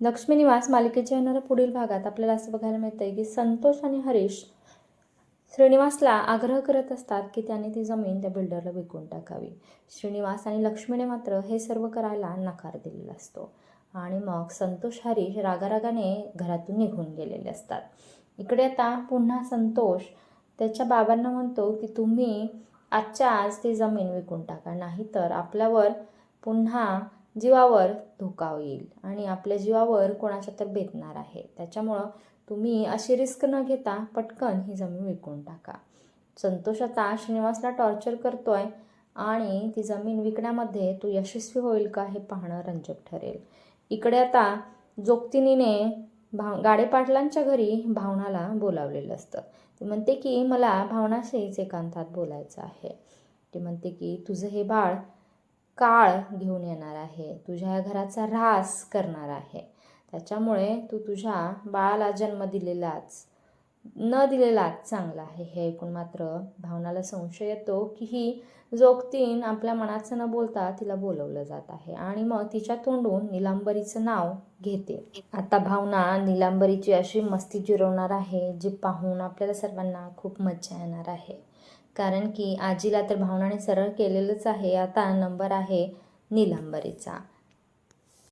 लक्ष्मी निवास मालिकेच्या येणाऱ्या पुढील भागात आपल्याला असं बघायला मिळतंय की संतोष आणि हरीश श्रीनिवासला आग्रह करत असतात की त्याने ती जमीन त्या बिल्डरला विकून टाकावी. श्रीनिवास आणि लक्ष्मीने मात्र हे सर्व करायला नकार दिलेला असतो आणि मग संतोष हरीश रागारागाने घरातून निघून गेलेले असतात. इकडे आता पुन्हा संतोष त्याच्या बाबांना म्हणतो की तुम्ही आजच्या आज ती जमीन विकून टाका, नाहीतर आपल्यावर पुन्हा जीवावर धोका येईल आणि आपल्या जीवावर कोणाच्या तर बेतणार आहे. त्याच्यामुळं तुम्ही अशी रिस्क न घेता पटकन ही जमीन विकून टाका. संतोष आता श्रीनिवासला टॉर्चर करतोय आणि ती जमीन विकण्यामध्ये तो यशस्वी होईल का हे पाहणं रंजक ठरेल. इकडे आता जोगतिनीने गाडे पाटलांच्या घरी भावनाला बोलावलेलं असतं. ती म्हणते की मला भावनाशीच एकांतात बोलायचं आहे. ती म्हणते की तुझं हे बाळ काळ घेऊन येणार आहे, तुझ्या या घराचा ऱ्हास करणार आहे. त्याच्यामुळे तू तुझ्या बाळाला जन्म न दिलेलाच चांगला आहे. हे ऐकून मात्र भावनाला संशय येतो की ही जोगतीन आपल्या मनाचं न बोलता तिला बोलवलं जात आहे आणि मग तिच्या तोंडून नीलांबरीचं नाव घेते. आता भावना नीलांबरीची अशी मस्ती जिरवणार आहे जी पाहून आपल्याला सर्वांना खूप मजा येणार आहे. कारण की आजीला तर भावनाने सरळ केलेलंच आहे. आता नंबर आहे नीलांबरीचा.